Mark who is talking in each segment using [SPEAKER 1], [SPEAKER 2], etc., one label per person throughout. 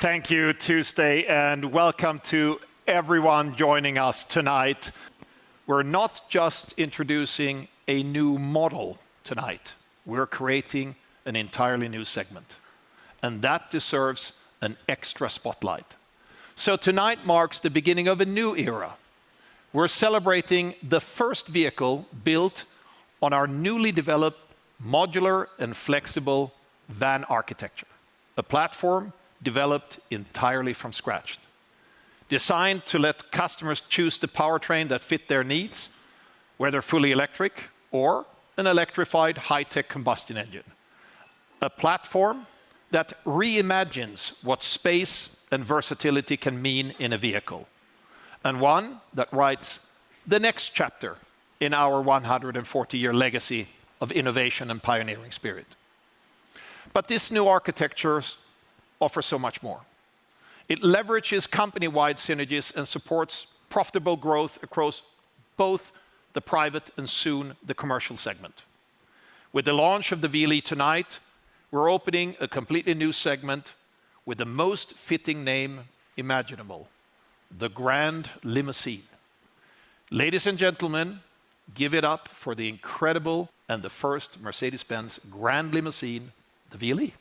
[SPEAKER 1] Thank you, Tuesday, and welcome to everyone joining us tonight. We're not just introducing a new model tonight. We're creating an entirely new segment, and that deserves an extra spotlight. So tonight marks the beginning of a new era. We're celebrating the first vehicle built on our newly developed modular and flexible van architecture, a platform developed entirely from scratch, designed to let customers choose the powertrain that fit their needs, whether fully electric or an electrified high-tech combustion engine. A platform that reimagines what space and versatility can mean in a vehicle, and one that writes the next chapter in our 140-year legacy of innovation and pioneering spirit. But this new architecture offers so much more. It leverages company-wide synergies and supports profitable growth across both the private and soon the commercial segment. With the launch of the VLE tonight, we're opening a completely new segment with the most fitting name imaginable, the Grand Limousine. Ladies and gentlemen, give it up for the incredible and the first Mercedes-Benz Grand Limousine, the VLE.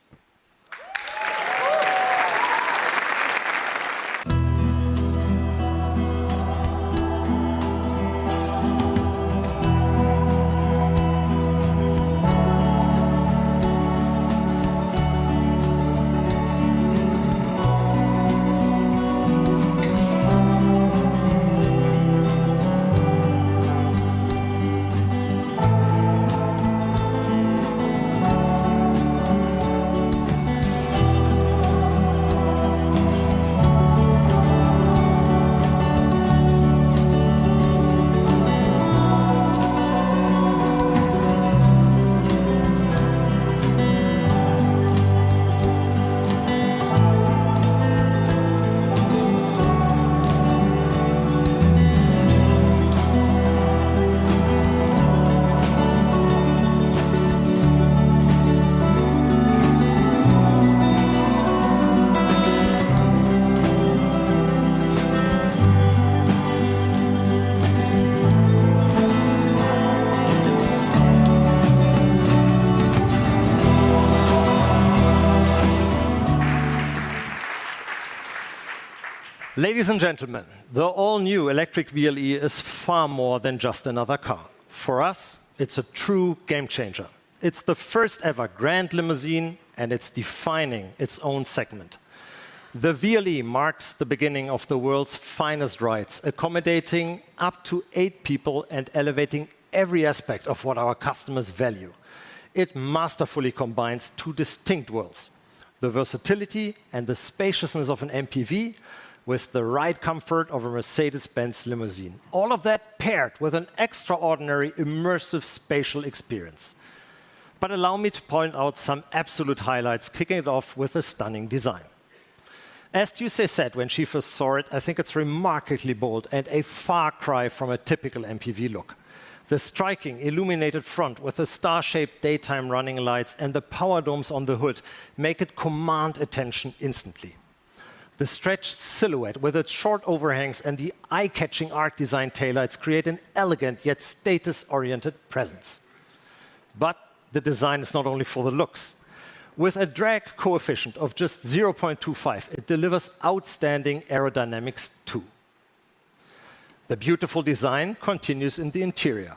[SPEAKER 2] Ladies and gentlemen, the all-new electric VLE is far more than just another car. For us, it's a true game changer. It's the first ever Grand Limousine, and it's defining its own segment. The VLE marks the beginning of the world's finest rides, accommodating up to 8 people and elevating every aspect of what our customers value. It masterfully combines 2 distinct worlds, the versatility and the spaciousness of an MPV, with the ride comfort of a Mercedes-Benz limousine. All of that paired with an extraordinary immersive spatial experience. But allow me to point out some absolute highlights, kicking it off with a stunning design. As Tuesday said when she first saw it, I think it's remarkably bold and a far cry from a typical MPV look. The striking illuminated front with the star-shaped daytime running lights and the power domes on the hood make it command attention instantly. The stretched silhouette with its short overhangs and the eye-catching arc design taillights create an elegant yet status-oriented presence. But the design is not only for the looks. With a drag coefficient of just 0.25, it delivers outstanding aerodynamics too. The beautiful design continues in the interior.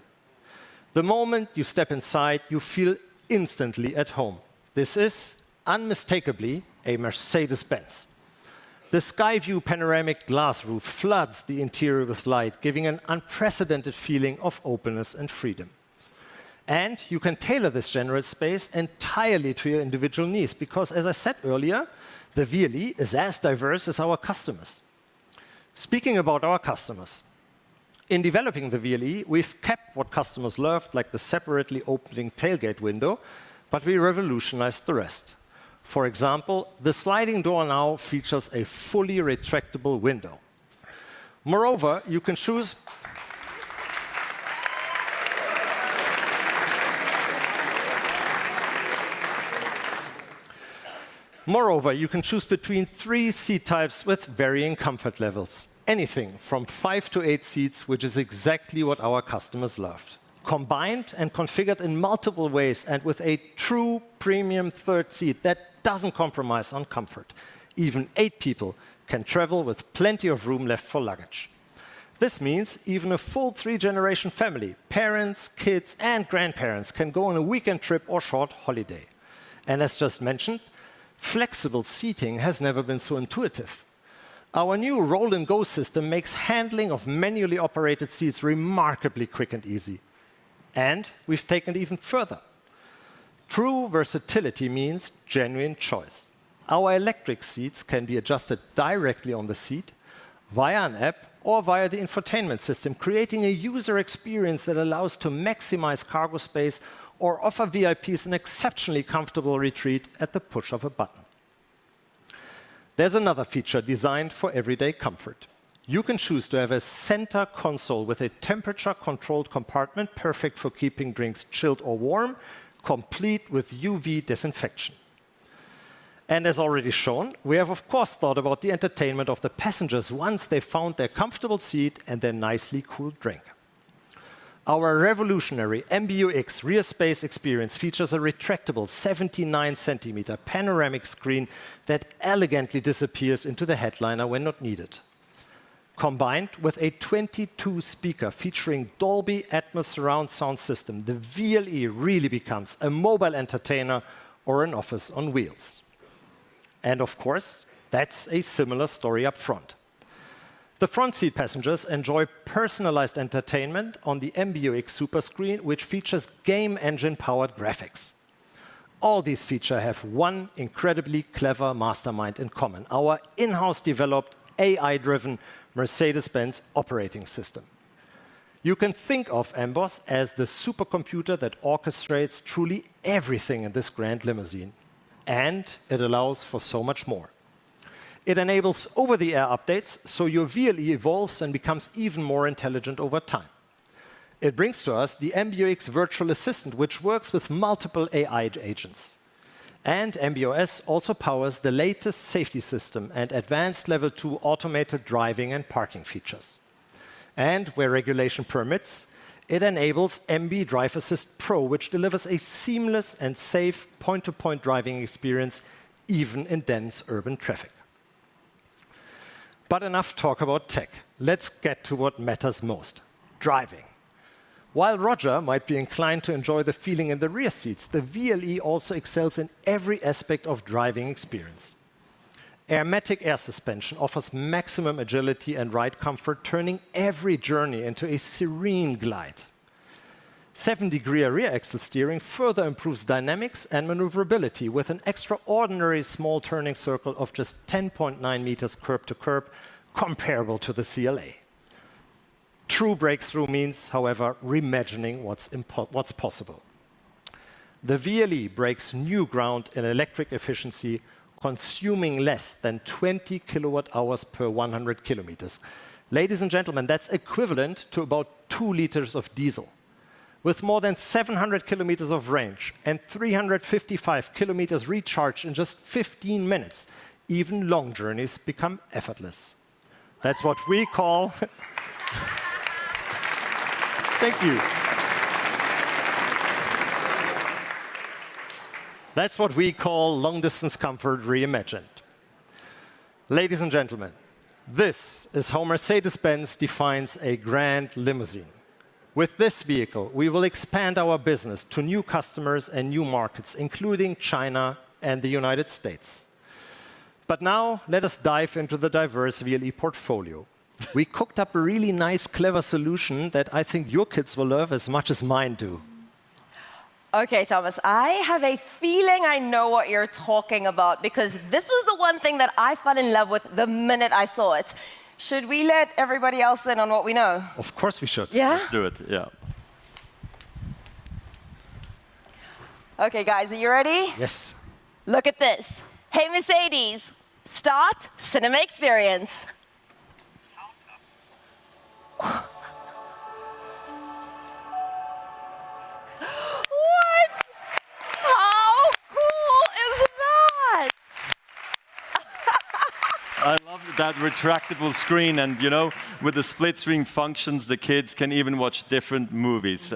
[SPEAKER 2] The moment you step inside, you feel instantly at home. This is unmistakably a Mercedes-Benz. The Skyview panoramic glass roof floods the interior with light, giving an unprecedented feeling of openness and freedom. And you can tailor this generous space entirely to your individual needs, because, as I said earlier, the VLE is as diverse as our customers. Speaking about our customers, in developing the VLE, we've kept what customers loved, like the separately opening tailgate window, but we revolutionized the rest. For example, the sliding door now features a fully retractable window. Moreover, you can choose Moreover, you can choose between 3 seat types with varying comfort levels. Anything from 5 to 8 seats, which is exactly what our customers loved. Combined and configured in multiple ways and with a true premium third seat that doesn't compromise on comfort. Even 8 people can travel with plenty of room left for luggage. This means even a full 3-generation family, parents, kids, and grandparents can go on a weekend trip or short holiday. And as just mentioned, flexible seating has never been so intuitive. Our new roll-and-go system makes handling of manually operated seats remarkably quick and easy. And we've taken it even further. True versatility means genuine choice. Our electric seats can be adjusted directly on the seat, via an app, or via the infotainment system, creating a user experience that allows to maximize cargo space or offer VIPs an exceptionally comfortable retreat at the push of a button. There's another feature designed for everyday comfort. You can choose to have a center console with a temperature-controlled compartment, perfect for keeping drinks chilled or warm, complete with UV disinfection. And as already shown, we have of course thought about the entertainment of the passengers once they found their comfortable seat and their nicely cooled drink. Our revolutionary MBUX rear space experience features a retractable 79-centimeter panoramic screen that elegantly disappears into the headliner when not needed. Combined with a 22-speaker featuring Dolby Atmos surround sound system, the VLE really becomes a mobile entertainer or an office on wheels. And of course, that's a similar story up front. The front seat passengers enjoy personalized entertainment on the MBUX Super Screen, which features game engine-powered graphics. All these features have one incredibly clever mastermind in common: our in-house developed AI-driven Mercedes-Benz operating system. You can think of MBOSS as the supercomputer that orchestrates truly everything in this grand limousine. And it allows for so much more. It enables over-the-air updates, so your VLE evolves and becomes even more intelligent over time. It brings to us the MBUX Virtual Assistant, which works with multiple AI agents. And MBOS also powers the latest safety system and advanced Level 2 automated driving and parking features. And where regulation permits, it enables MB Drive Assist Pro, which delivers a seamless and safe point-to-point driving experience, even in dense urban traffic. But enough talk about tech. Let's get to what matters most: driving. While Roger might be inclined to enjoy the feeling in the rear seats, the VLE also excels in every aspect of driving experience. Airmatic air suspension offers maximum agility and ride comfort, turning every journey into a serene glide. 7-degree rear axle steering further improves dynamics and maneuverability with an extraordinary small turning circle of just 10.9 meters curb to curb, comparable to the CLA. True breakthrough means, however, reimagining what's possible. The VLE breaks new ground in electric efficiency, consuming less than 20 kilowatt hours per 100 kilometers. Ladies and gentlemen, that's equivalent to about 2 liters of diesel. With more than 700 kilometers of range and 355 kilometers recharged in just 15 minutes, even long journeys become effortless. That's what we call... Thank you. That's what we call long-distance comfort reimagined. Ladies and gentlemen, this is how Mercedes-Benz defines a grand limousine. With this vehicle, we will expand our business to new customers and new markets, including China and the United States. But now, let us dive into the diverse VLE portfolio. We cooked up a really nice, clever solution that I think your kids will love as much as mine do.
[SPEAKER 3] Okay, Thomas, I have a feeling I know what you're talking about, because this was the one thing that I fell in love with the minute I saw it. Should we let everybody else in on what we know?
[SPEAKER 2] Of course we should.
[SPEAKER 3] Yeah?
[SPEAKER 4] Let's do it, yeah.
[SPEAKER 3] Okay, guys, are you ready?
[SPEAKER 2] Yes.
[SPEAKER 3] Look at this. Hey, Mercedes, start cinema experience. What? How cool is that?
[SPEAKER 4] I love that retractable screen, and you know, with the split screen functions, the kids can even watch different movies.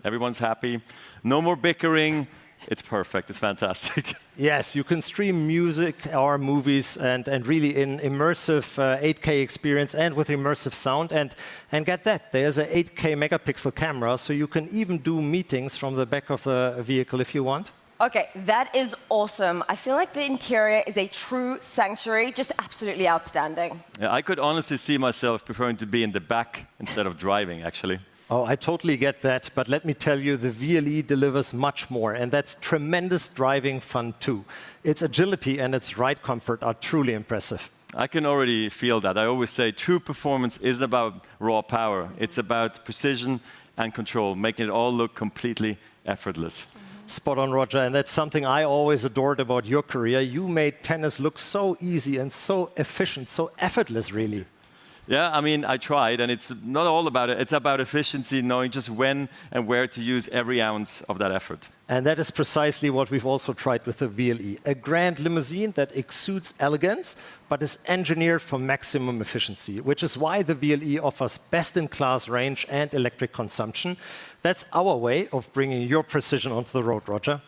[SPEAKER 4] Everyone's happy. No more bickering. It's perfect. It's fantastic.
[SPEAKER 2] Yes, you can stream music or movies and really in immersive 8K experience and with immersive sound. And get that, there's an 8K megapixel camera, so you can even do meetings from the back of the vehicle if you want.
[SPEAKER 3] Okay, that is awesome. I feel like the interior is a true sanctuary, just absolutely outstanding.
[SPEAKER 4] Yeah, I could honestly see myself preferring to be in the back instead of driving, actually.
[SPEAKER 2] Oh, I totally get that, but let me tell you, the VLE delivers much more, and that's tremendous driving fun too. Its agility and its ride comfort are truly impressive.
[SPEAKER 4] I can already feel that. I always say true performance isn't about raw power. It's about precision and control, making it all look completely effortless.
[SPEAKER 2] Spot on, Roger, and that's something I always adored about your career. You made tennis look so easy and so efficient, so effortless, really.
[SPEAKER 4] Yeah, I mean, I tried, and it's not all about it. It's about efficiency, knowing just when and where to use every ounce of that effort.
[SPEAKER 2] And that is precisely what we've also tried with the VLE. A grand limousine that exudes elegance, but is engineered for maximum efficiency, which is why the VLE offers best-in-class range and electric consumption. That's our way of bringing your precision onto the road, Roger.